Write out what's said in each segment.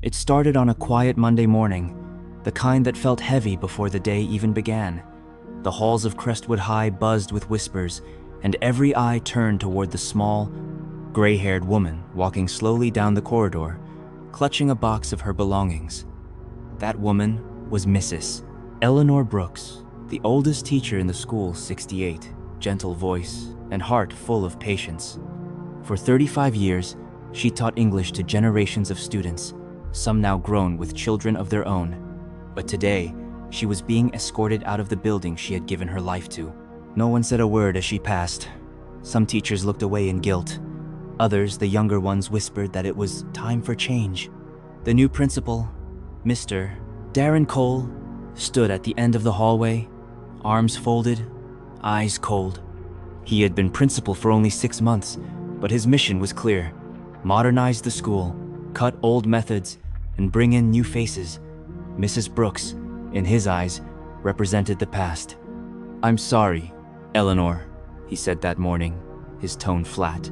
It started on a quiet Monday morning, the kind that felt heavy before the day even began. The halls of Crestwood High buzzed with whispers, and every eye turned toward the small, gray-haired woman walking slowly down the corridor, clutching a box of her belongings. That woman was Mrs. Eleanor Brooks, the oldest teacher in the school, 68, gentle voice and heart full of patience. For 35 years, she taught English to generations of students, some now grown with children of their own. But today, she was being escorted out of the building she had given her life to. No one said a word as she passed. Some teachers looked away in guilt. Others, the younger ones, whispered that it was time for change. The new principal, Mr. Darren Cole, stood at the end of the hallway, arms folded, eyes cold. He had been principal for only 6 months, but his mission was clear: modernize the school, cut old methods, and bring in new faces. Mrs. Brooks, in his eyes, represented the past. "I'm sorry, Eleanor," he said that morning, his tone flat.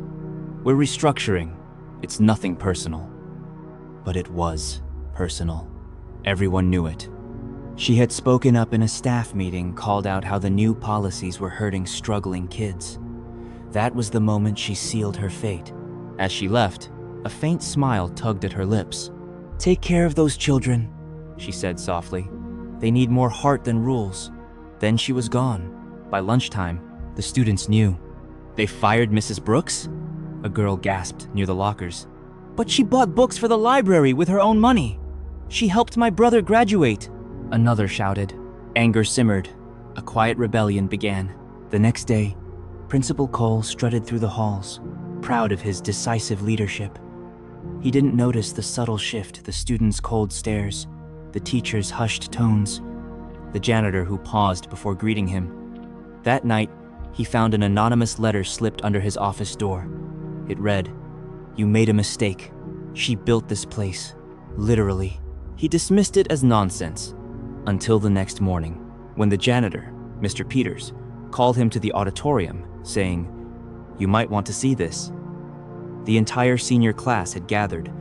"We're restructuring. It's nothing personal." But it was personal. Everyone knew it. She had spoken up in a staff meeting, called out how the new policies were hurting struggling kids. That was the moment she sealed her fate. As she left, a faint smile tugged at her lips. "Take care of those children," she said softly. "They need more heart than rules." Then she was gone. By lunchtime, the students knew. "They fired Mrs. Brooks?" A girl gasped near the lockers. "But she bought books for the library with her own money. She helped my brother graduate," another shouted. Anger simmered. A quiet rebellion began. The next day, Principal Cole strutted through the halls, proud of his decisive leadership. He didn't notice the subtle shift: the students' cold stares, the teachers' hushed tones, the janitor who paused before greeting him. That night, he found an anonymous letter slipped under his office door. It read, "You made a mistake. She built this place. Literally." He dismissed it as nonsense, until the next morning, when the janitor, Mr. Peters, called him to the auditorium, saying, "You might want to see this." The entire senior class had gathered,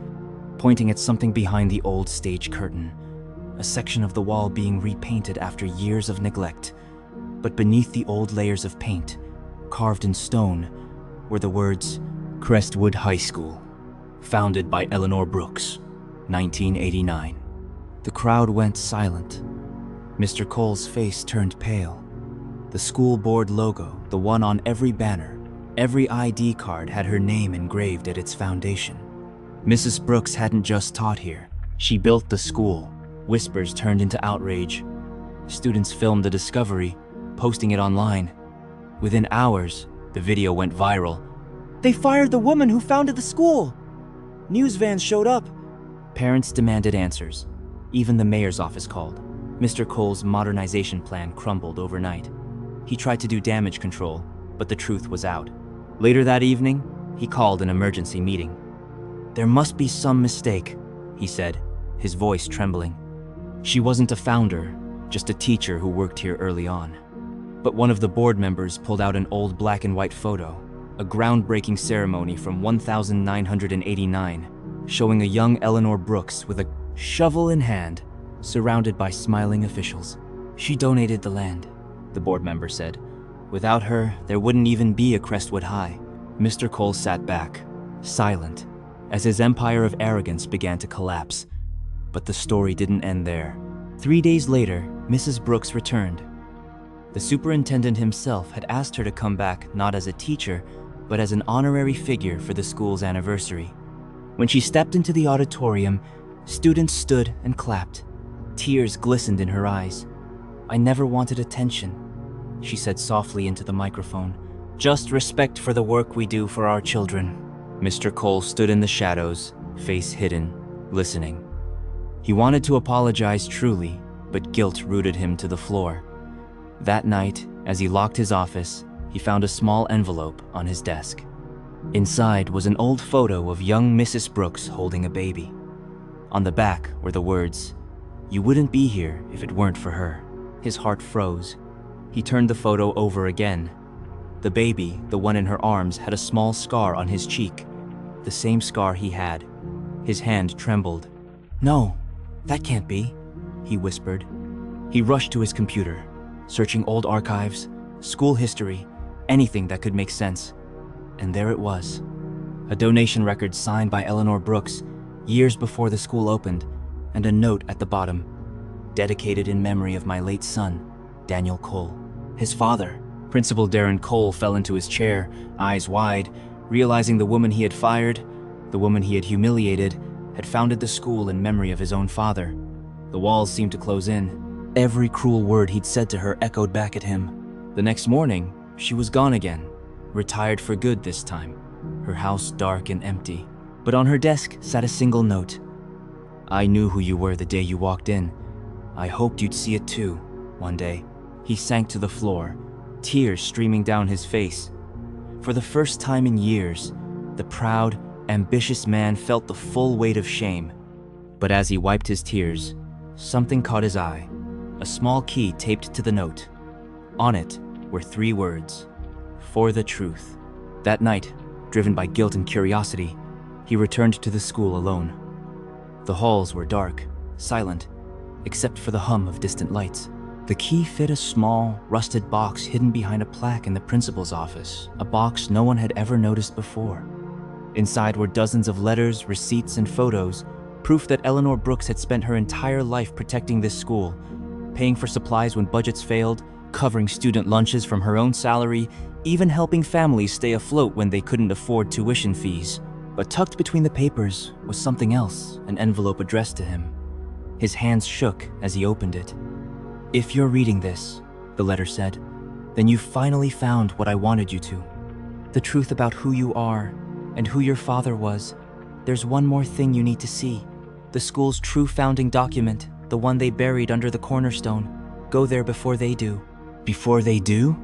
pointing at something behind the old stage curtain, a section of the wall being repainted after years of neglect. But beneath the old layers of paint, carved in stone, were the words, "Crestwood High School, founded by Eleanor Brooks, 1989. The crowd went silent. Mr. Cole's face turned pale. The school board logo, the one on every banner, every ID card, had her name engraved at its foundation. Mrs. Brooks hadn't just taught here. She built the school. Whispers turned into outrage. Students filmed the discovery, posting it online. Within hours, the video went viral. "They fired the woman who founded the school!" News vans showed up. Parents demanded answers. Even the mayor's office called. Mr. Cole's modernization plan crumbled overnight. He tried to do damage control, but the truth was out. Later that evening, he called an emergency meeting. "There must be some mistake," he said, his voice trembling. "She wasn't a founder, just a teacher who worked here early on." But one of the board members pulled out an old black and white photo, a groundbreaking ceremony from 1989, showing a young Eleanor Brooks with a shovel in hand, surrounded by smiling officials. "She donated the land," the board member said. "Without her, there wouldn't even be a Crestwood High." Mr. Cole sat back, silent, as his empire of arrogance began to collapse. But the story didn't end there. 3 days later, Mrs. Brooks returned. The superintendent himself had asked her to come back not as a teacher, but as an honorary figure for the school's anniversary. When she stepped into the auditorium, students stood and clapped. Tears glistened in her eyes. "I never wanted attention," she said softly into the microphone. "Just respect for the work we do for our children." Mr. Cole stood in the shadows, face hidden, listening. He wanted to apologize truly, but guilt rooted him to the floor. That night, as he locked his office, he found a small envelope on his desk. Inside was an old photo of young Mrs. Brooks holding a baby. On the back were the words, "You wouldn't be here if it weren't for her." His heart froze. He turned the photo over again. The baby, the one in her arms, had a small scar on his cheek, the same scar he had. His hand trembled. "No, that can't be," he whispered. He rushed to his computer, searching old archives, school history, anything that could make sense. And there it was. A donation record signed by Eleanor Brooks years before the school opened, and a note at the bottom, dedicated in memory of my late son, Daniel Cole. His father, Principal Darren Cole, fell into his chair, eyes wide, realizing the woman he had fired, the woman he had humiliated, had founded the school in memory of his own father. The walls seemed to close in. Every cruel word he'd said to her echoed back at him. The next morning, she was gone again, retired for good this time, her house dark and empty. But on her desk sat a single note. "I knew who you were the day you walked in. I hoped you'd see it too, one day." He sank to the floor, tears streaming down his face. For the first time in years, the proud, ambitious man felt the full weight of shame. But as he wiped his tears, something caught his eye. A small key taped to the note. On it were 3 words: "For the truth." That night, driven by guilt and curiosity, he returned to the school alone. The halls were dark, silent, except for the hum of distant lights. The key fit a small, rusted box hidden behind a plaque in the principal's office, a box no one had ever noticed before. Inside were dozens of letters, receipts, and photos, proof that Eleanor Brooks had spent her entire life protecting this school, paying for supplies when budgets failed, covering student lunches from her own salary, even helping families stay afloat when they couldn't afford tuition fees. But tucked between the papers was something else, an envelope addressed to him. His hands shook as he opened it. "If you're reading this," the letter said, "then you finally found what I wanted you to. The truth about who you are and who your father was. There's one more thing you need to see. The school's true founding document, the one they buried under the cornerstone. Go there before they do." "Before they do?"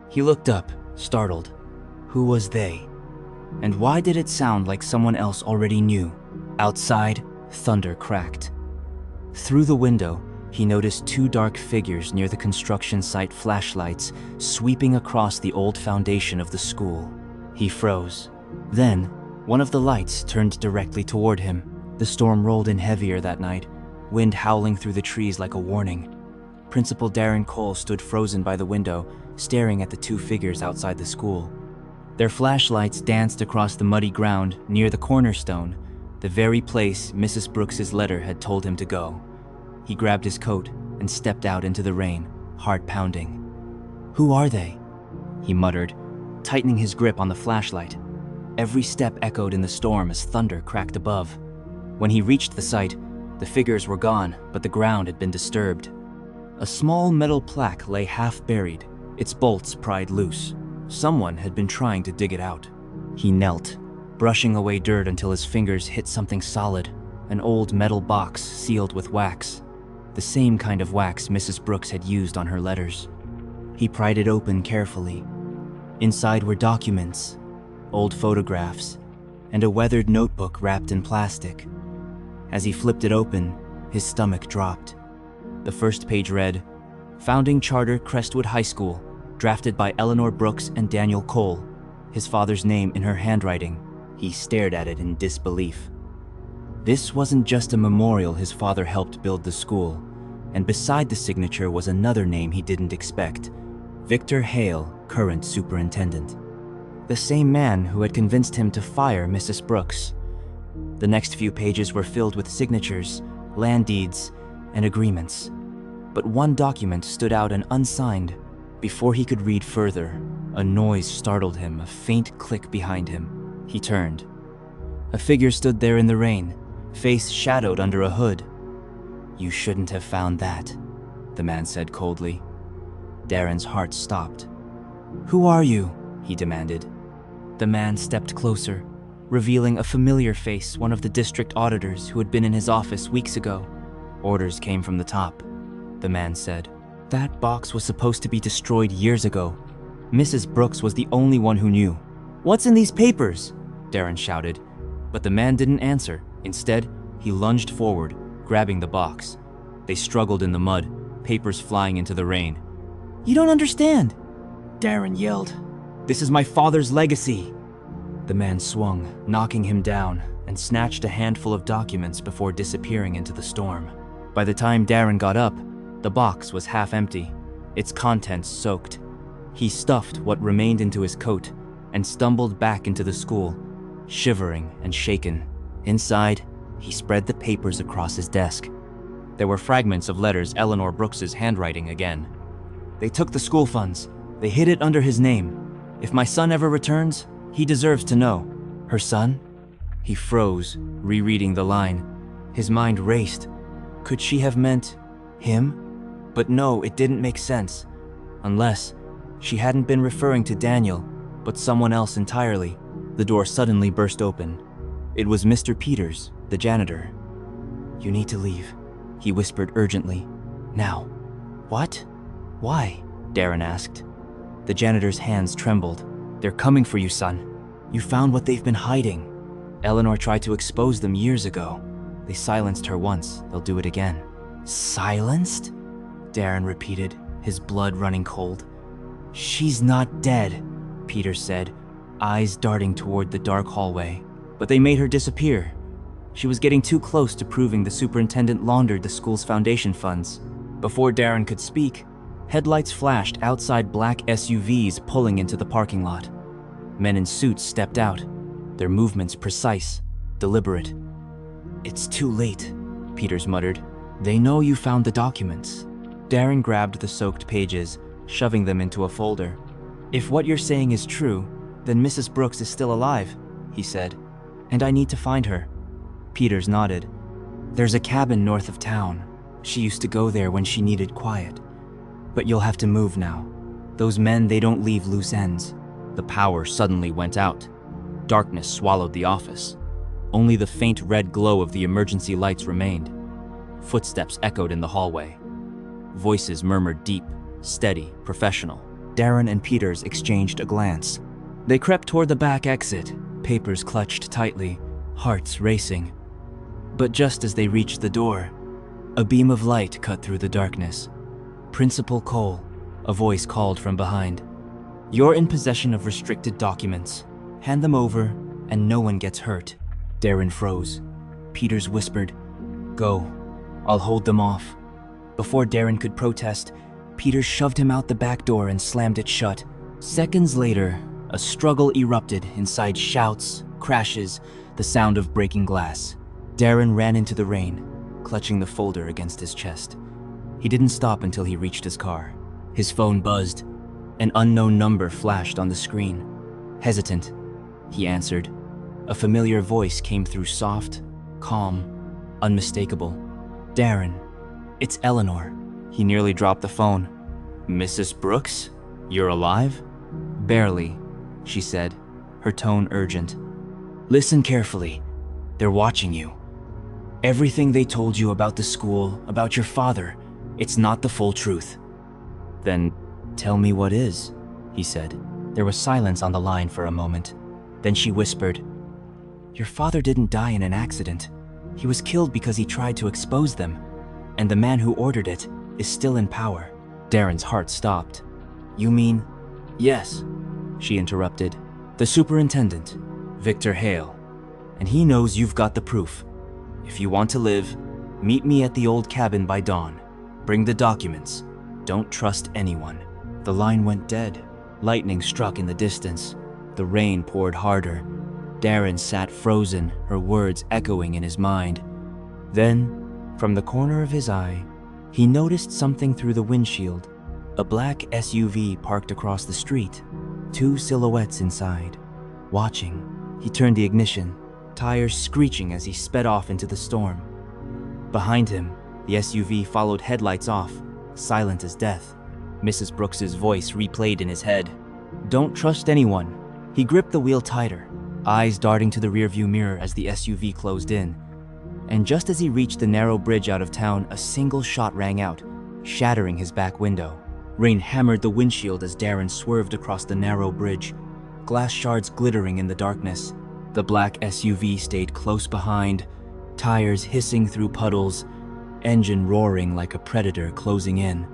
He looked up, startled. Who was they? And why did it sound like someone else already knew? Outside, thunder cracked. Through the window, he noticed 2 dark figures near the construction site flashlights sweeping across the old foundation of the school. He froze. Then, one of the lights turned directly toward him. The storm rolled in heavier that night, wind howling through the trees like a warning. Principal Darren Cole stood frozen by the window, staring at the 2 figures outside the school. Their flashlights danced across the muddy ground near the cornerstone, the very place Mrs. Brooks's letter had told him to go. He grabbed his coat and stepped out into the rain, heart pounding. "Who are they?" he muttered, tightening his grip on the flashlight. Every step echoed in the storm as thunder cracked above. When he reached the site, the figures were gone, but the ground had been disturbed. A small metal plaque lay half buried, its bolts pried loose. Someone had been trying to dig it out. He knelt, brushing away dirt until his fingers hit something solid, an old metal box sealed with wax, the same kind of wax Mrs. Brooks had used on her letters. He pried it open carefully. Inside were documents, old photographs, and a weathered notebook wrapped in plastic. As he flipped it open, his stomach dropped. The first page read, "Founding Charter Crestwood High School, drafted by Eleanor Brooks and Daniel Cole," his father's name in her handwriting. He stared at it in disbelief. This wasn't just a memorial his father helped build the school, and beside the signature was another name he didn't expect, Victor Hale, current superintendent. The same man who had convinced him to fire Mrs. Brooks. The next few pages were filled with signatures, land deeds, and agreements. But one document stood out and unsigned. Before he could read further, a noise startled him, a faint click behind him. He turned. A figure stood there in the rain, face shadowed under a hood. "You shouldn't have found that," the man said coldly. Darren's heart stopped. "Who are you?" he demanded. The man stepped closer, revealing a familiar face, one of the district auditors who had been in his office weeks ago. "Orders came from the top," the man said. "That box was supposed to be destroyed years ago. Mrs. Brooks was the only one who knew." "What's in these papers?" Darren shouted. But the man didn't answer. Instead, he lunged forward, grabbing the box. They struggled in the mud, papers flying into the rain. "You don't understand!" Darren yelled. "This is my father's legacy!" The man swung, knocking him down, and snatched a handful of documents before disappearing into the storm. By the time Darren got up, the box was half empty, its contents soaked. He stuffed what remained into his coat and stumbled back into the school, shivering and shaken. Inside, he spread the papers across his desk. There were fragments of letters Eleanor Brooks's handwriting again. They took the school funds. They hid it under his name. If my son ever returns, he deserves to know. Her son? He froze, rereading the line. His mind raced. Could she have meant him? But no, it didn't make sense. Unless she hadn't been referring to Daniel, but someone else entirely. The door suddenly burst open. It was Mr. Peters, the janitor. "You need to leave," he whispered urgently. "Now." "What? Why?" Darren asked. The janitor's hands trembled. "They're coming for you, son. You found what they've been hiding. Eleanor tried to expose them years ago. They silenced her once, they'll do it again." "Silenced?" Darren repeated, his blood running cold. "She's not dead," Peters said, eyes darting toward the dark hallway. "But they made her disappear. She was getting too close to proving the superintendent laundered the school's foundation funds." Before Darren could speak, headlights flashed outside black SUVs pulling into the parking lot. Men in suits stepped out, their movements precise, deliberate. "It's too late," Peters muttered. "They know you found the documents." Darren grabbed the soaked pages, shoving them into a folder. "If what you're saying is true, then Mrs. Brooks is still alive," he said. "And I need to find her." Peters nodded. "There's a cabin north of town. She used to go there when she needed quiet. But you'll have to move now. Those men, they don't leave loose ends." The power suddenly went out. Darkness swallowed the office. Only the faint red glow of the emergency lights remained. Footsteps echoed in the hallway. Voices murmured deep, steady, professional. Darren and Peters exchanged a glance. They crept toward the back exit, papers clutched tightly, hearts racing. But just as they reached the door, a beam of light cut through the darkness. "Principal Cole," a voice called from behind. "You're in possession of restricted documents. Hand them over, and no one gets hurt." Darren froze. Peters whispered, "Go. I'll hold them off." Before Darren could protest, Peters shoved him out the back door and slammed it shut. Seconds later, a struggle erupted inside shouts, crashes, the sound of breaking glass. Darren ran into the rain, clutching the folder against his chest. He didn't stop until he reached his car. His phone buzzed. An unknown number flashed on the screen. Hesitant, he answered. A familiar voice came through, soft, calm, unmistakable. "Darren, it's Eleanor." He nearly dropped the phone. "Mrs. Brooks? You're alive?" "Barely," she said, her tone urgent. "Listen carefully. They're watching you. Everything they told you about the school, about your father, it's not the full truth." "Then tell me what is," he said. There was silence on the line for a moment. Then she whispered, "Your father didn't die in an accident. He was killed because he tried to expose them. And the man who ordered it is still in power." Darren's heart stopped. "You mean?" "Yes," she interrupted. "The superintendent, Victor Hale. And he knows you've got the proof. If you want to live, meet me at the old cabin by dawn. Bring the documents. Don't trust anyone." The line went dead. Lightning struck in the distance. The rain poured harder. Darren sat frozen, her words echoing in his mind. Then, from the corner of his eye, he noticed something through the windshield. A black SUV parked across the street. Two silhouettes inside. Watching, he turned the ignition, tires screeching as he sped off into the storm. Behind him, the SUV followed, headlights off, silent as death. Mrs. Brooks's voice replayed in his head. "Don't trust anyone." He gripped the wheel tighter, eyes darting to the rearview mirror as the SUV closed in. And just as he reached the narrow bridge out of town, a single shot rang out, shattering his back window. Rain hammered the windshield as Darren swerved across the narrow bridge, glass shards glittering in the darkness. The black SUV stayed close behind, tires hissing through puddles, engine roaring like a predator closing in.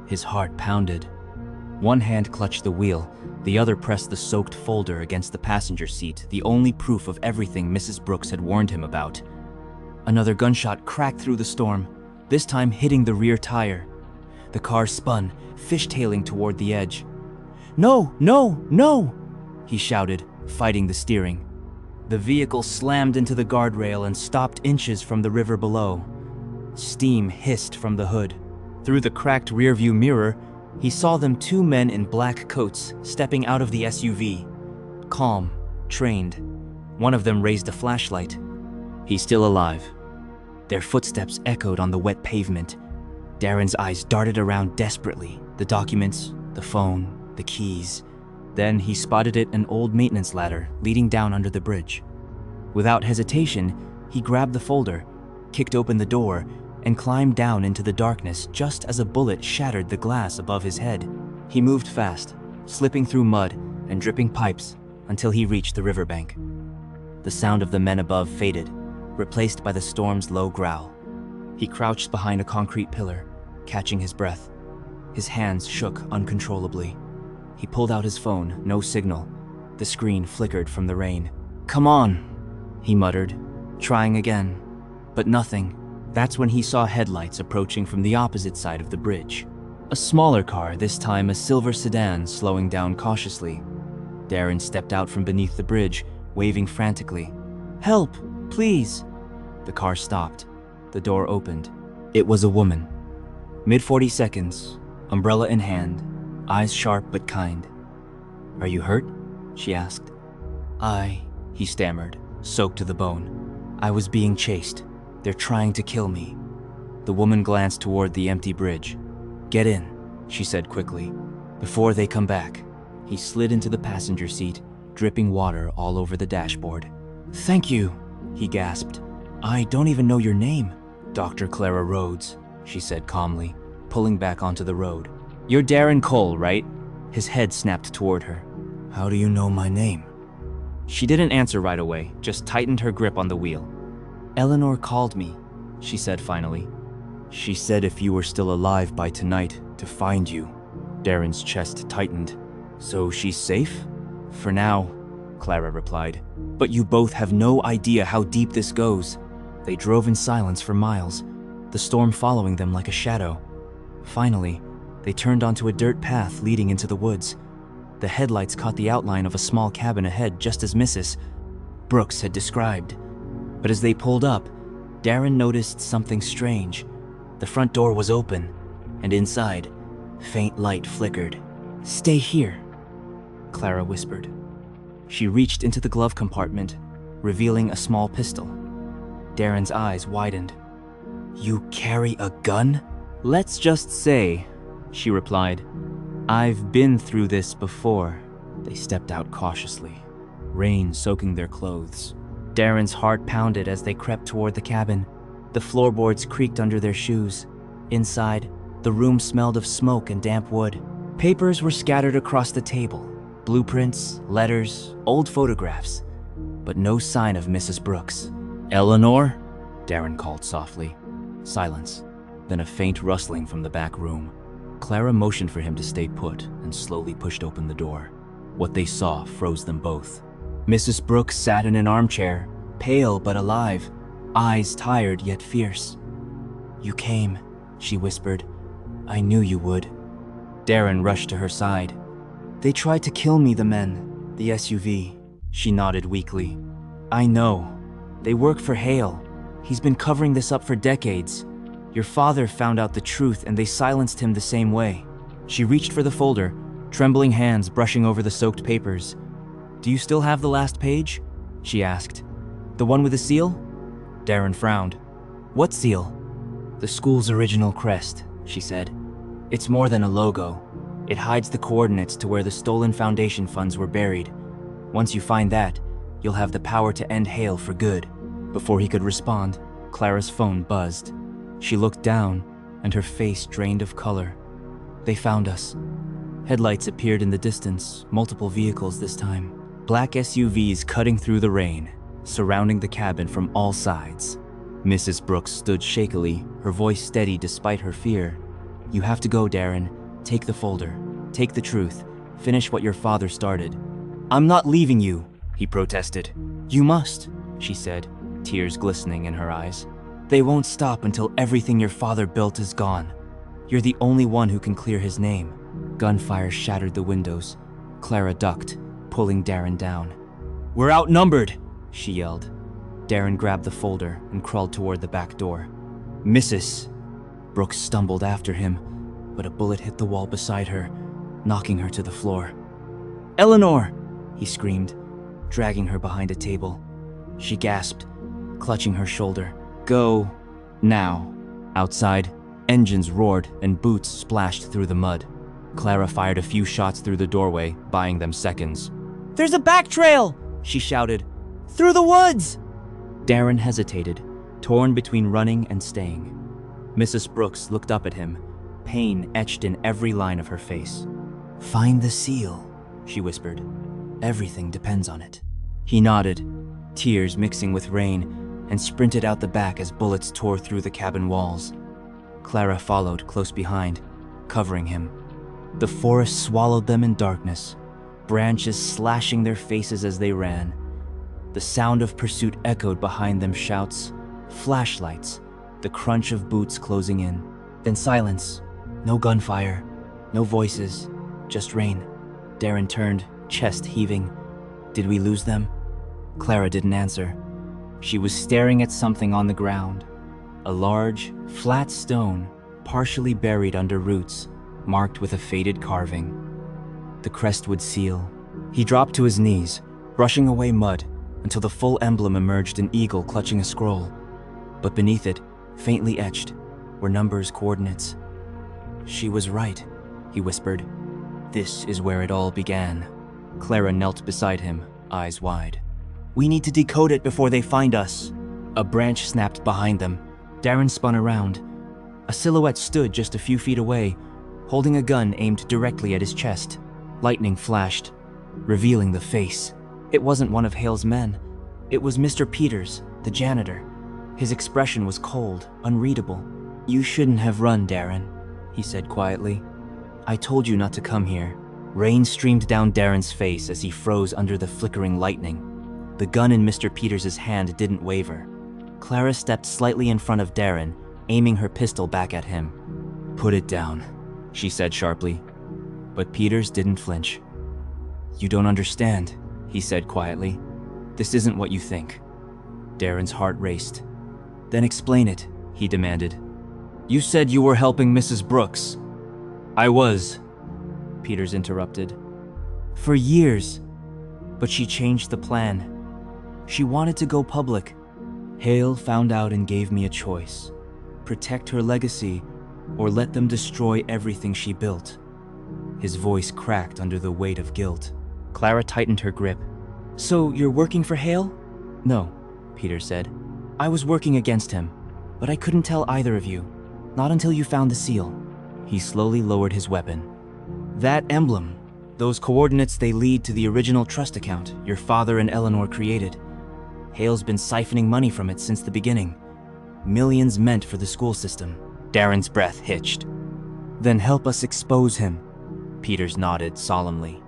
His heart pounded. One hand clutched the wheel, The other pressed the soaked folder against the passenger seat, the only proof of everything Mrs. Brooks had warned him about. Another gunshot cracked through the storm, this time hitting the rear tire. The car spun, fishtailing toward the edge. "No, no, no!" he shouted, fighting the steering. The vehicle slammed into the guardrail and stopped inches from the river below. Steam hissed from the hood. Through the cracked rearview mirror, he saw them, two men in black coats, stepping out of the SUV. Calm, trained. One of them raised a flashlight. "He's still alive." Their footsteps echoed on the wet pavement. Darren's eyes darted around desperately, the documents, the phone, the keys. Then he spotted an old maintenance ladder leading down under the bridge. Without hesitation, he grabbed the folder, kicked open the door, and climbed down into the darkness just as a bullet shattered the glass above his head. He moved fast, slipping through mud and dripping pipes until he reached the riverbank. The sound of the men above faded, replaced by the storm's low growl. He crouched behind a concrete pillar, catching his breath. His hands shook uncontrollably. He pulled out his phone, no signal. The screen flickered from the rain. "Come on," he muttered, trying again, but nothing. That's when he saw headlights approaching from the opposite side of the bridge. A smaller car, this time a silver sedan, slowing down cautiously. Darren stepped out from beneath the bridge, waving frantically. "Help, please!" The car stopped. The door opened. It was a woman. Mid-40s, umbrella in hand, eyes sharp but kind. "Are you hurt?" she asked. He stammered, soaked to the bone. "I was being chased. They're trying to kill me." The woman glanced toward the empty bridge. "Get in," she said quickly, "before they come back." He slid into the passenger seat, dripping water all over the dashboard. "Thank you," he gasped. "I don't even know your name." "Dr. Clara Rhodes," she said calmly, pulling back onto the road. "You're Darren Cole, right?" His head snapped toward her. "How do you know my name?" She didn't answer right away, just tightened her grip on the wheel. "Eleanor called me," she said finally. "She said if you were still alive by tonight, to find you." Darren's chest tightened. "So she's safe?" "For now," Clara replied. "But you both have no idea how deep this goes." They drove in silence for miles, the storm following them like a shadow. Finally, they turned onto a dirt path leading into the woods. The headlights caught the outline of a small cabin ahead, just as Mrs. Brooks had described. But as they pulled up, Darren noticed something strange. The front door was open, and inside, faint light flickered. "Stay here," Clara whispered. She reached into the glove compartment, revealing a small pistol. Darren's eyes widened. "You carry a gun?" "Let's just say," she replied, "I've been through this before." They stepped out cautiously, rain soaking their clothes. Darren's heart pounded as they crept toward the cabin. The floorboards creaked under their shoes. Inside, the room smelled of smoke and damp wood. Papers were scattered across the table. Blueprints, letters, old photographs. But no sign of Mrs. Brooks. "Eleanor?" Darren called softly. Silence, then a faint rustling from the back room. Clara motioned for him to stay put and slowly pushed open the door. What they saw froze them both. Mrs. Brooks sat in an armchair, pale but alive, eyes tired yet fierce. "You came," she whispered. "I knew you would." Darren rushed to her side. "They tried to kill me, the men, the SUV." She nodded weakly. "I know. They work for Hale. He's been covering this up for decades. Your father found out the truth and they silenced him the same way." She reached for the folder, trembling hands brushing over the soaked papers. "Do you still have the last page?" she asked. "The one with the seal?" Darren frowned. "What seal?" "The school's original crest," she said. "It's more than a logo. It hides the coordinates to where the stolen foundation funds were buried. Once you find that, you'll have the power to end Hale for good." Before he could respond, Clara's phone buzzed. She looked down, and her face drained of color. "They found us." Headlights appeared in the distance, multiple vehicles this time. Black SUVs cutting through the rain, surrounding the cabin from all sides. Mrs. Brooks stood shakily, her voice steady despite her fear. "You have to go, Darren. Take the folder. Take the truth. Finish what your father started." "I'm not leaving you," he protested. "You must," she said, tears glistening in her eyes. "They won't stop until everything your father built is gone. You're the only one who can clear his name." Gunfire shattered the windows. Clara ducked, pulling Darren down. "We're outnumbered," she yelled. Darren grabbed the folder and crawled toward the back door. "Mrs." Brooks stumbled after him, but a bullet hit the wall beside her, knocking her to the floor. "Eleanor!" he screamed, dragging her behind a table. She gasped, clutching her shoulder. "Go now." Outside, engines roared and boots splashed through the mud. Clara fired a few shots through the doorway, buying them seconds. "There's a back trail!" she shouted. "Through the woods!" Darren hesitated, torn between running and staying. Mrs. Brooks looked up at him, pain etched in every line of her face. "Find the seal," she whispered. "Everything depends on it." He nodded, tears mixing with rain, and sprinted out the back as bullets tore through the cabin walls. Clara followed close behind, covering him. The forest swallowed them in darkness, branches slashing their faces as they ran. The sound of pursuit echoed behind them, shouts, flashlights, the crunch of boots closing in. Then silence. No gunfire, no voices, just rain. Darren turned, chest heaving. Did we lose them? Clara didn't answer. She was staring at something on the ground. A large, flat stone, partially buried under roots, marked with a faded carving. The Crestwood seal. He dropped to his knees, brushing away mud, until the full emblem emerged, an eagle clutching a scroll. But beneath it, faintly etched, were numbers, coordinates. "She was right," he whispered. "This is where it all began." Clara knelt beside him, eyes wide. "We need to decode it before they find us." A branch snapped behind them. Darren spun around. A silhouette stood just a few feet away, holding a gun aimed directly at his chest. Lightning flashed, revealing the face. It wasn't one of Hale's men. It was Mr. Peters, the janitor. His expression was cold, unreadable. "You shouldn't have run, Darren," he said quietly. "I told you not to come here." Rain streamed down Darren's face as he froze under the flickering lightning. The gun in Mr. Peters' hand didn't waver. Clara stepped slightly in front of Darren, aiming her pistol back at him. "Put it down," she said sharply. But Peters didn't flinch. "You don't understand," he said quietly. "This isn't what you think." Darren's heart raced. "Then explain it," he demanded. "You said you were helping Mrs. Brooks." "I was," Peters interrupted. "For years. But she changed the plan. She wanted to go public. Hale found out and gave me a choice. Protect her legacy, or let them destroy everything she built." His voice cracked under the weight of guilt. Clara tightened her grip. "So you're working for Hale?" "No," Peter said. "I was working against him, but I couldn't tell either of you. Not until you found the seal." He slowly lowered his weapon. "That emblem, those coordinates, they lead to the original trust account your father and Eleanor created. Hale's been siphoning money from it since the beginning. Millions meant for the school system." Darren's breath hitched. "Then help us expose him." Peters nodded solemnly.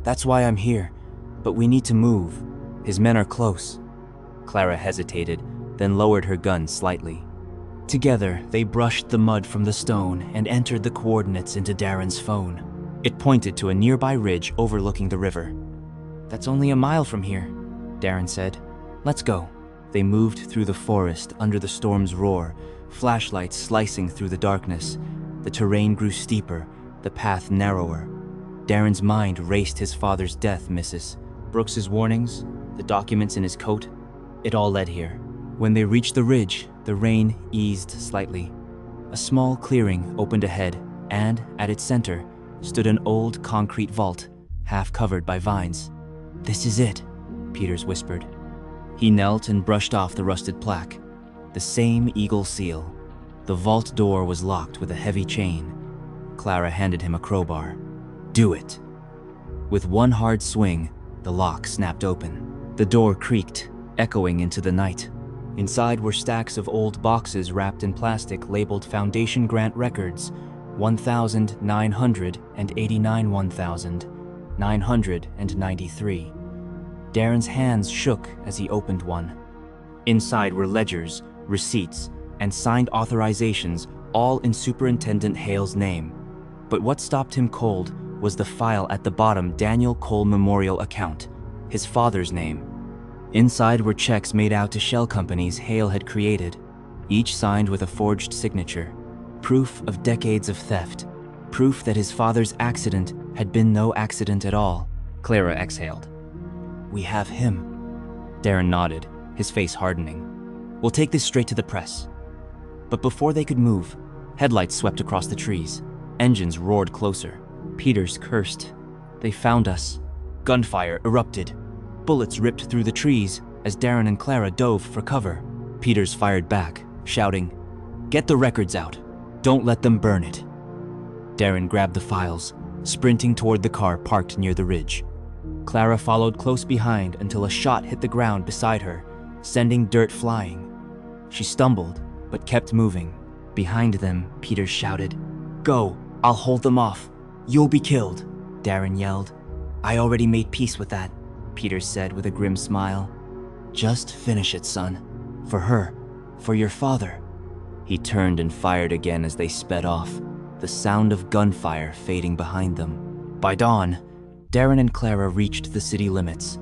"That's why I'm here, but we need to move. His men are close." Clara hesitated, then lowered her gun slightly. Together, they brushed the mud from the stone and entered the coordinates into Darren's phone. It pointed to a nearby ridge overlooking the river. "That's only a mile from here," Darren said. "Let's go." They moved through the forest under the storm's roar, flashlights slicing through the darkness. The terrain grew steeper, the path narrower. Darren's mind raced his father's death, Mrs. Brooks's warnings, the documents in his coat. It all led here. When they reached the ridge, the rain eased slightly. A small clearing opened ahead, and at its center stood an old concrete vault, half covered by vines. "This is it," Peters whispered. He knelt and brushed off the rusted plaque. The same eagle seal. The vault door was locked with a heavy chain. Clara handed him a crowbar. "Do it." With one hard swing, the lock snapped open. The door creaked, echoing into the night. Inside were stacks of old boxes wrapped in plastic labeled Foundation Grant Records, 1,989 1,000. 993. Darren's hands shook as he opened one. Inside were ledgers, receipts, and signed authorizations, all in Superintendent Hale's name. But what stopped him cold was the file at the bottom, Daniel Cole Memorial Account, his father's name. Inside were checks made out to shell companies Hale had created, each signed with a forged signature. Proof of decades of theft. Proof that his father's accident had been no accident at all. Clara exhaled. "We have him." Darren nodded, his face hardening. "We'll take this straight to the press." But before they could move, headlights swept across the trees. Engines roared closer. Peters cursed. "They found us." Gunfire erupted. Bullets ripped through the trees as Darren and Clara dove for cover. Peters fired back, shouting, "Get the records out. Don't let them burn it." Darren grabbed the files, sprinting toward the car parked near the ridge. Clara followed close behind until a shot hit the ground beside her, sending dirt flying. She stumbled, but kept moving. Behind them, Peters shouted, "Go, I'll hold them off. You'll be killed," Darren yelled. "I already made peace with that," Peters said with a grim smile. "Just finish it, son. For her, for your father." He turned and fired again as they sped off, the sound of gunfire fading behind them. By dawn, Darren and Clara reached the city limits,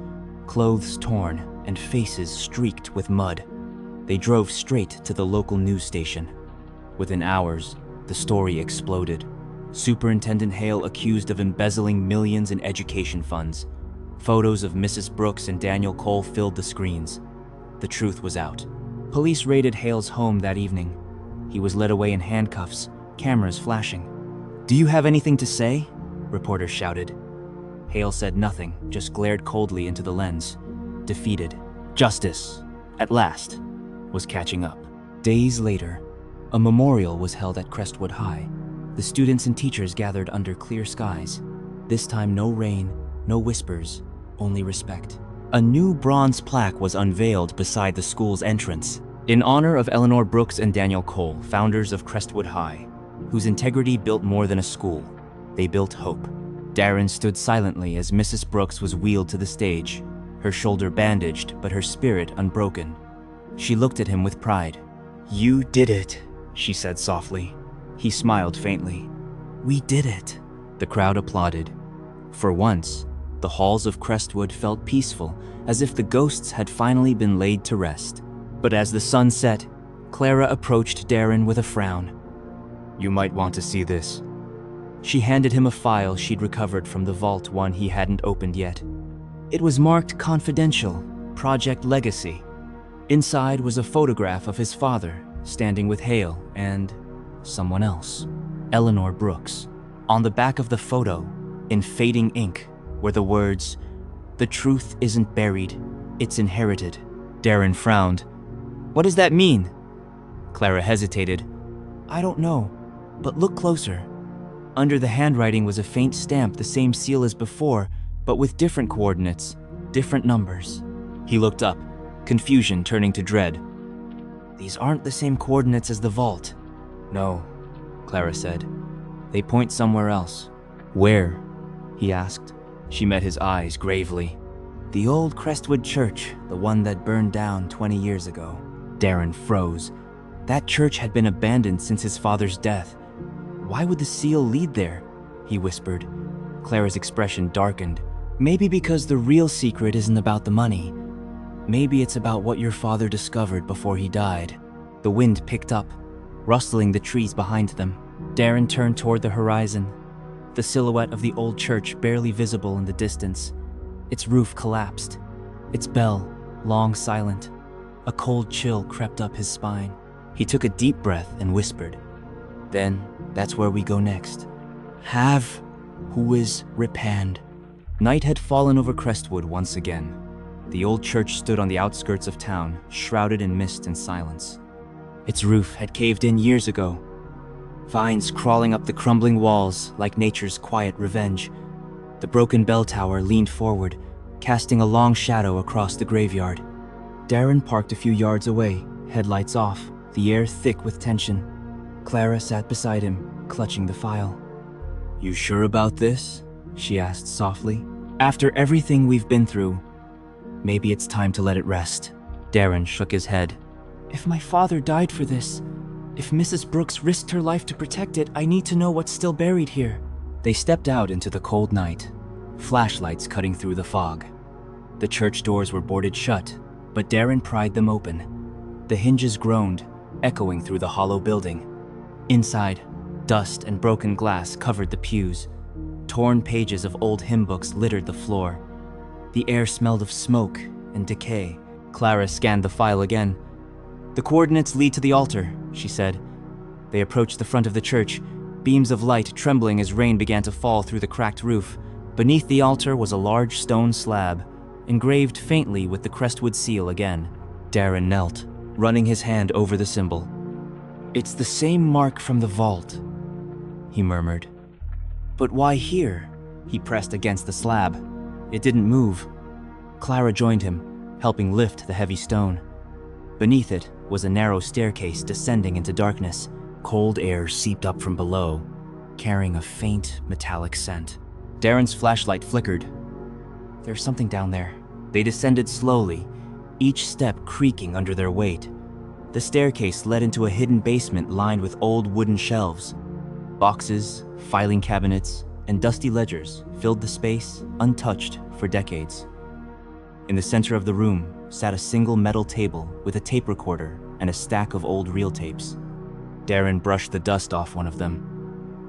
clothes torn and faces streaked with mud. They drove straight to the local news station. Within hours, the story exploded. Superintendent Hale accused of embezzling millions in education funds. Photos of Mrs. Brooks and Daniel Cole filled the screens. The truth was out. Police raided Hale's home that evening. He was led away in handcuffs, cameras flashing. "Do you have anything to say?" reporters shouted. Hale said nothing, just glared coldly into the lens. Defeated. Justice, at last, was catching up. Days later, a memorial was held at Crestwood High. The students and teachers gathered under clear skies. This time no rain, no whispers, only respect. A new bronze plaque was unveiled beside the school's entrance, in honor of Eleanor Brooks and Daniel Cole, founders of Crestwood High, whose integrity built more than a school. They built hope. Darren stood silently as Mrs. Brooks was wheeled to the stage, her shoulder bandaged but her spirit unbroken. She looked at him with pride. "You did it," she said softly. He smiled faintly. "We did it." The crowd applauded. For once, the halls of Crestwood felt peaceful, as if the ghosts had finally been laid to rest. But as the sun set, Clara approached Darren with a frown. "You might want to see this." She handed him a file she'd recovered from the vault, one he hadn't opened yet. It was marked Confidential, Project Legacy. Inside was a photograph of his father, standing with Hale and someone else, Eleanor Brooks. On the back of the photo, in fading ink, were the words, "The truth isn't buried, it's inherited." Darren frowned. "What does that mean?" Clara hesitated. "I don't know, but look closer." Under the handwriting was a faint stamp, the same seal as before, but with different coordinates, different numbers. He looked up, confusion turning to dread. "These aren't the same coordinates as the vault." "No," Clara said. "They point somewhere else." "Where?" he asked. She met his eyes gravely. "The old Crestwood church, the one that burned down 20 years ago." Darren froze. That church had been abandoned since his father's death. "Why would the seal lead there?" he whispered. Clara's expression darkened. "Maybe because the real secret isn't about the money. Maybe it's about what your father discovered before he died." The wind picked up, rustling the trees behind them. Darren turned toward the horizon, the silhouette of the old church barely visible in the distance. Its roof collapsed, its bell long silent. A cold chill crept up his spine. He took a deep breath and whispered, "Then that's where we go next. Have who is repanned." Night had fallen over Crestwood once again. The old church stood on the outskirts of town, shrouded in mist and silence. Its roof had caved in years ago, vines crawling up the crumbling walls like nature's quiet revenge. The broken bell tower leaned forward, casting a long shadow across the graveyard. Darren parked a few yards away, headlights off, the air thick with tension. Clara sat beside him, clutching the file. "You sure about this?" she asked softly. After everything we've been through, maybe it's time to let it rest. Darren shook his head. If my father died for this, if Mrs. Brooks risked her life to protect it, I need to know what's still buried here. They stepped out into the cold night, flashlights cutting through the fog. The church doors were boarded shut, but Darren pried them open. The hinges groaned, echoing through the hollow building. Inside, dust and broken glass covered the pews. Torn pages of old hymn books littered the floor. The air smelled of smoke and decay. Clara scanned the file again. The coordinates lead to the altar, she said. They approached the front of the church, beams of light trembling as rain began to fall through the cracked roof. Beneath the altar was a large stone slab, engraved faintly with the Crestwood seal again. Darren knelt, running his hand over the symbol. It's the same mark from the vault, he murmured. But why here? He pressed against the slab. It didn't move. Clara joined him, helping lift the heavy stone. Beneath it was a narrow staircase descending into darkness. Cold air seeped up from below, carrying a faint metallic scent. Darren's flashlight flickered. There's something down there. They descended slowly, each step creaking under their weight. The staircase led into a hidden basement lined with old wooden shelves. Boxes, filing cabinets, and dusty ledgers filled the space, untouched for decades. In the center of the room sat a single metal table with a tape recorder and a stack of old reel tapes. Darren brushed the dust off one of them.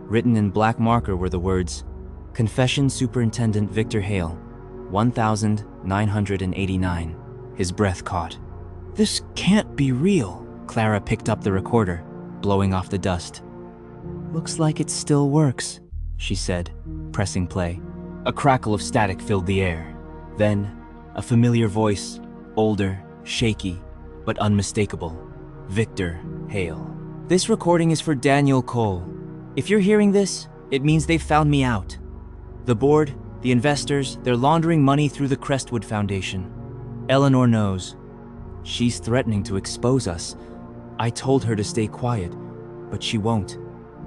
Written in black marker were the words, Confession Superintendent Victor Hale, 1989. His breath caught. This can't be real. Clara picked up the recorder, blowing off the dust. Looks like it still works, she said, pressing play. A crackle of static filled the air. Then, a familiar voice, older, shaky, but unmistakable. Victor Hale. This recording is for Daniel Cole. If you're hearing this, it means they've found me out. The board, the investors, they're laundering money through the Crestwood Foundation. Eleanor knows. She's threatening to expose us. I told her to stay quiet, but she won't.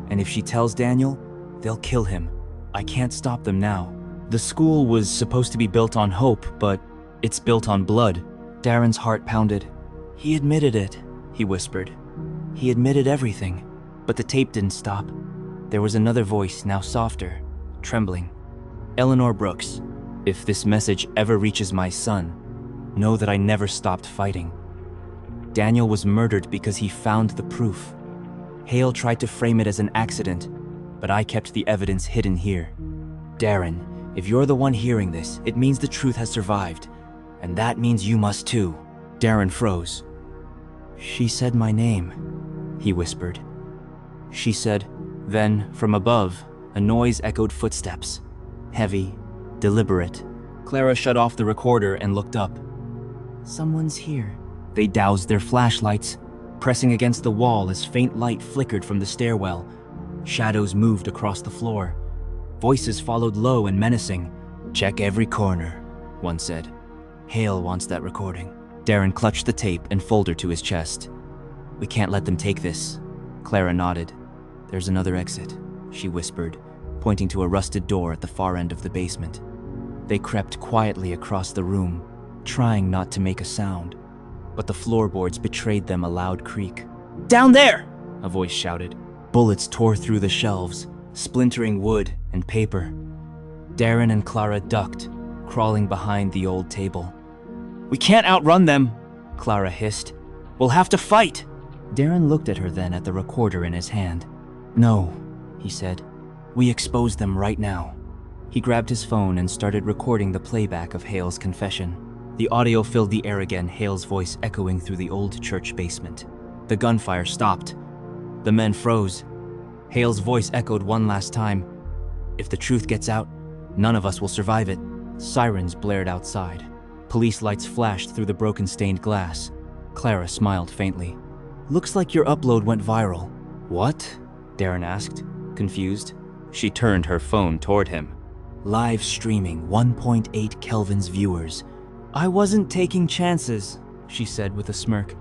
And if she tells Daniel, they'll kill him. I can't stop them now. The school was supposed to be built on hope, but it's built on blood. Darren's heart pounded. He admitted it, he whispered. He admitted everything, but the tape didn't stop. There was another voice, now softer, trembling. Eleanor Brooks, if this message ever reaches my son, know that I never stopped fighting. Daniel was murdered because he found the proof. Hale tried to frame it as an accident, but I kept the evidence hidden here. Darren, if you're the one hearing this, it means the truth has survived, and that means you must too. Darren froze. She said my name, he whispered. She said, then, from above, a noise echoed footsteps. Heavy, deliberate. Clara shut off the recorder and looked up. Someone's here. They doused their flashlights, pressing against the wall as faint light flickered from the stairwell. Shadows moved across the floor. Voices followed low and menacing. Check every corner, one said. Hale wants that recording. Darren clutched the tape and folder to his chest. We can't let them take this. Clara nodded. There's another exit, she whispered, pointing to a rusted door at the far end of the basement. They crept quietly across the room, trying not to make a sound, but the floorboards betrayed them a loud creak. Down there! A voice shouted. Bullets tore through the shelves, splintering wood and paper. Darren and Clara ducked, crawling behind the old table. We can't outrun them, Clara hissed. We'll have to fight! Darren looked at her then at the recorder in his hand. No, he said. We expose them right now. He grabbed his phone and started recording the playback of Hale's confession. The audio filled the air again, Hale's voice echoing through the old church basement. The gunfire stopped. The men froze. Hale's voice echoed one last time. If the truth gets out, none of us will survive it. Sirens blared outside. Police lights flashed through the broken stained glass. Clara smiled faintly. Looks like your upload went viral. What? Darren asked, confused. She turned her phone toward him. Live streaming, 1.8 Kelvin's viewers. I wasn't taking chances, she said with a smirk.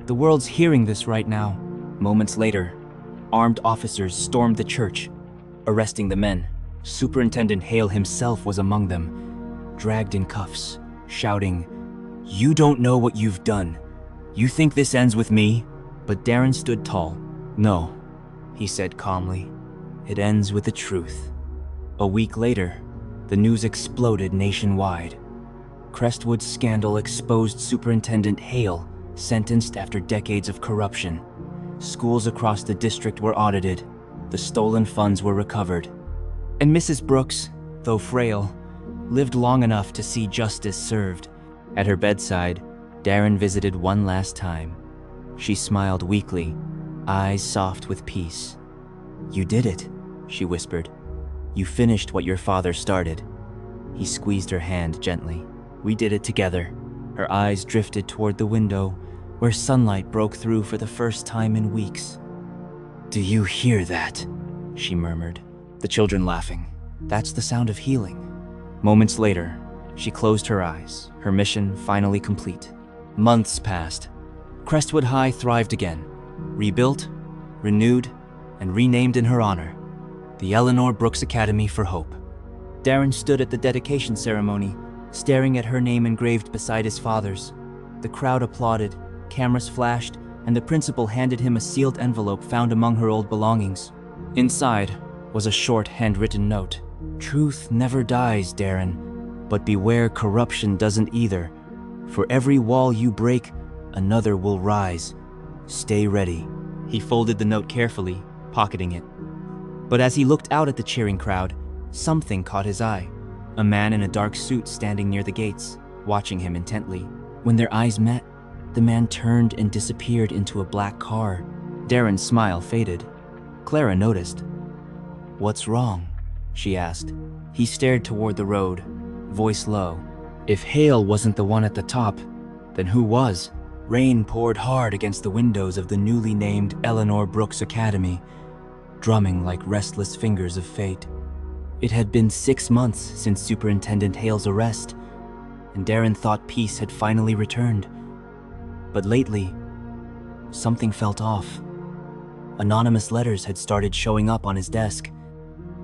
The world's hearing this right now. Moments later, armed officers stormed the church, arresting the men. Superintendent Hale himself was among them, dragged in cuffs, shouting, "You don't know what you've done. You think this ends with me?" But Darren stood tall. "No," he said calmly. "It ends with the truth." A week later, the news exploded nationwide. Crestwood's scandal exposed Superintendent Hale, sentenced after decades of corruption. Schools across the district were audited. The stolen funds were recovered. And Mrs. Brooks, though frail, lived long enough to see justice served. At her bedside, Darren visited one last time. She smiled weakly, eyes soft with peace. "You did it," she whispered. "You finished what your father started." He squeezed her hand gently. "We did it together." Her eyes drifted toward the window, where sunlight broke through for the first time in weeks. "Do you hear that?" she murmured, the children laughing. "That's the sound of healing." Moments later, she closed her eyes, her mission finally complete. Months passed. Crestwood High thrived again, rebuilt, renewed, and renamed in her honor, the Eleanor Brooks Academy for Hope. Darren stood at the dedication ceremony, staring at her name engraved beside his father's. The crowd applauded, cameras flashed, and the principal handed him a sealed envelope found among her old belongings. Inside was a short handwritten note. "Truth never dies, Darren, but beware corruption doesn't either. For every wall you break, another will rise. Stay ready." He folded the note carefully, pocketing it. But as he looked out at the cheering crowd, something caught his eye. A man in a dark suit standing near the gates, watching him intently. When their eyes met, the man turned and disappeared into a black car. Darren's smile faded. Clara noticed. "What's wrong?" she asked. He stared toward the road, voice low. If Hale wasn't the one at the top, then who was? Rain poured hard against the windows of the newly named Eleanor Brooks Academy, drumming like restless fingers of fate. It had been 6 months since Superintendent Hale's arrest, and Darren thought peace had finally returned. But lately, something felt off. Anonymous letters had started showing up on his desk.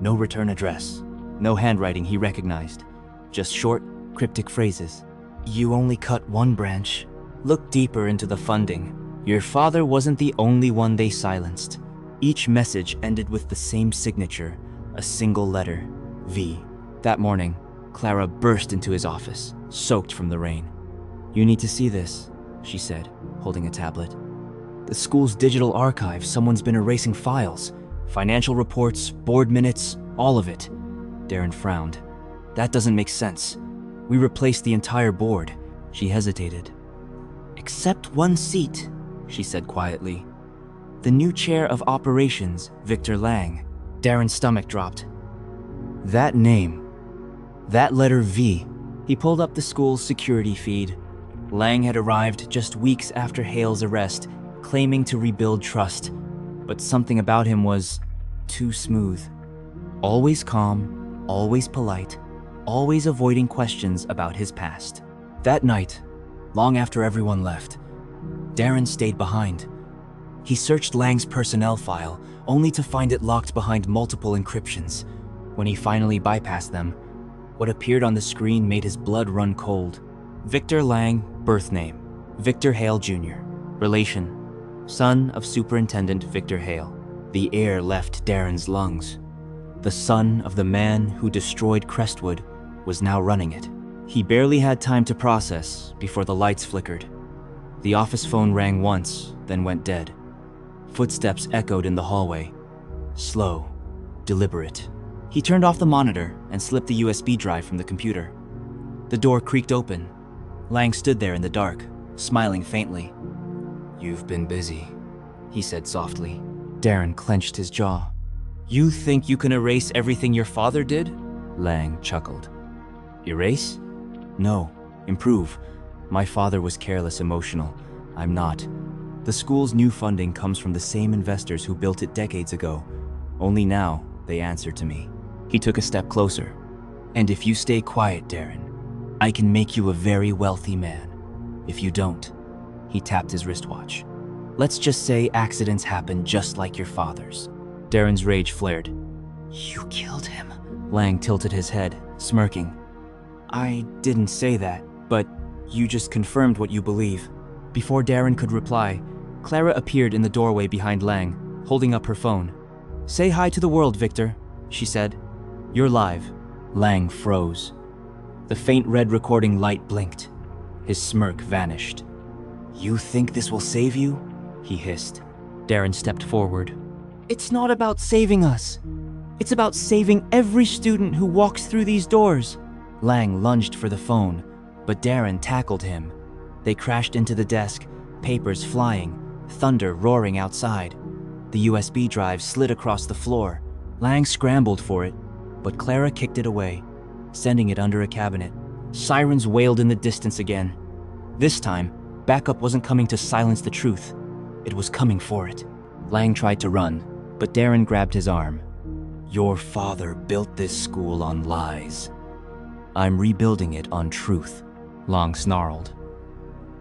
No return address, no handwriting he recognized, just short, cryptic phrases. "You only cut one branch. Look deeper into the funding. Your father wasn't the only one they silenced." Each message ended with the same signature, a single letter, V. That morning, Clara burst into his office, soaked from the rain. "You need to see this," she said, holding a tablet. "The school's digital archive, someone's been erasing files. Financial reports, board minutes, all of it." Darren frowned. "That doesn't make sense. We replaced the entire board." She hesitated. "Except one seat," she said quietly. "The new chair of operations, Victor Lang." Darren's stomach dropped. That name, that letter V. He pulled up the school's security feed. Lang had arrived just weeks after Hale's arrest, claiming to rebuild trust. But something about him was too smooth. Always calm, always polite, always avoiding questions about his past. That night, long after everyone left, Darren stayed behind. He searched Lang's personnel file, only to find it locked behind multiple encryptions. When he finally bypassed them, what appeared on the screen made his blood run cold. Victor Lang, birth name, Victor Hale Jr. Relation, son of Superintendent Victor Hale. The air left Darren's lungs. The son of the man who destroyed Crestwood was now running it. He barely had time to process before the lights flickered. The office phone rang once, then went dead. Footsteps echoed in the hallway. Slow, deliberate. He turned off the monitor and slipped the USB drive from the computer. The door creaked open. Lang stood there in the dark, smiling faintly. "You've been busy," he said softly. Darren clenched his jaw. "You think you can erase everything your father did?" Lang chuckled. "Erase? No, improve. My father was careless, emotional. I'm not. The school's new funding comes from the same investors who built it decades ago. Only now, they answer to me." He took a step closer. "And if you stay quiet, Darren, I can make you a very wealthy man. If you don't," he tapped his wristwatch, "let's just say accidents happen just like your father's." Darren's rage flared. "You killed him," Lang tilted his head, smirking. I didn't say that, but you just confirmed what you believe. Before Darren could reply, Clara appeared in the doorway behind Lang, holding up her phone. Say hi to the world, Victor, she said. You're live. Lang froze. The faint red recording light blinked. His smirk vanished. You think this will save you? He hissed. Darren stepped forward. It's not about saving us. It's about saving every student who walks through these doors. Lang lunged for the phone, but Darren tackled him. They crashed into the desk, papers flying, thunder roaring outside. The USB drive slid across the floor. Lang scrambled for it, but Clara kicked it away, sending it under a cabinet. Sirens wailed in the distance again. This time, backup wasn't coming to silence the truth. It was coming for it. Lang tried to run, but Darren grabbed his arm. Your father built this school on lies. I'm rebuilding it on truth, Lang snarled.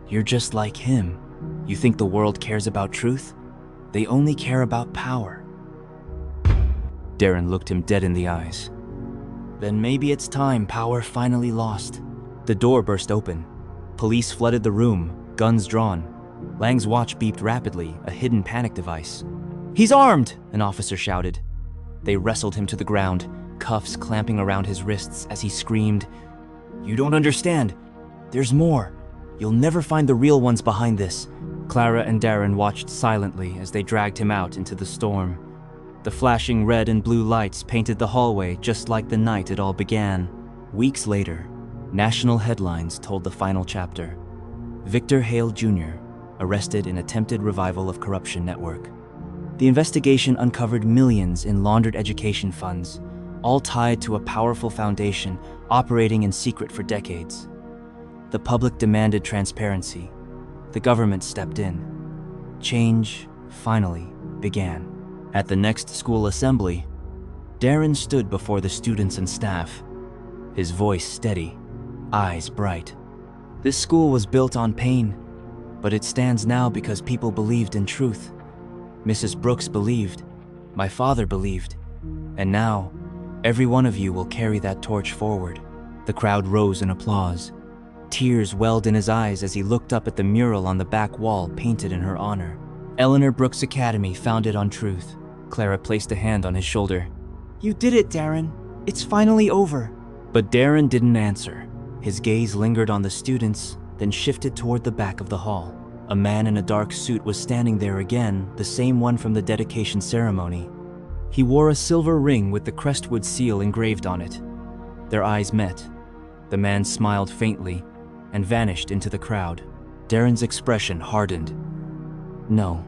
You're just like him. You think the world cares about truth? They only care about power. Darren looked him dead in the eyes. Then maybe it's time power finally lost. The door burst open. Police flooded the room, guns drawn. Lang's watch beeped rapidly, a hidden panic device. He's armed, an officer shouted. They wrestled him to the ground, cuffs clamping around his wrists as he screamed, You don't understand. There's more. You'll never find the real ones behind this. Clara and Darren watched silently as they dragged him out into the storm. The flashing red and blue lights painted the hallway just like the night it all began. Weeks later, national headlines told the final chapter. Victor Hale Jr., arrested in attempted revival of corruption network. The investigation uncovered millions in laundered education funds, all tied to a powerful foundation operating in secret for decades. The public demanded transparency. The government stepped in. Change, finally, began. At the next school assembly, Darren stood before the students and staff, his voice steady, eyes bright. This school was built on pain, but it stands now because people believed in truth. Mrs. Brooks believed, my father believed, and now, every one of you will carry that torch forward. The crowd rose in applause. Tears welled in his eyes as he looked up at the mural on the back wall painted in her honor. Eleanor Brooks Academy, founded on truth. Clara placed a hand on his shoulder. You did it, Darren. It's finally over. But Darren didn't answer. His gaze lingered on the students, then shifted toward the back of the hall. A man in a dark suit was standing there again, the same one from the dedication ceremony. He wore a silver ring with the Crestwood seal engraved on it. Their eyes met. The man smiled faintly and vanished into the crowd. Darren's expression hardened. No,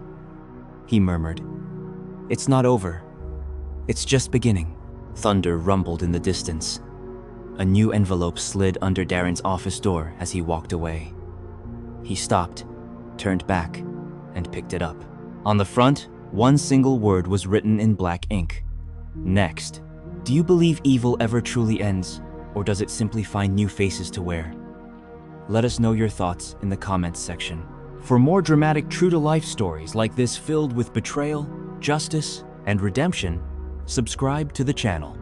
he murmured. It's not over. It's just beginning. Thunder rumbled in the distance. A new envelope slid under Darren's office door as he walked away. He stopped, turned back, and picked it up. On the front, one single word was written in black ink. Next. Do you believe evil ever truly ends, or does it simply find new faces to wear? Let us know your thoughts in the comments section. For more dramatic true-to-life stories like this filled with betrayal, justice, and redemption, subscribe to the channel.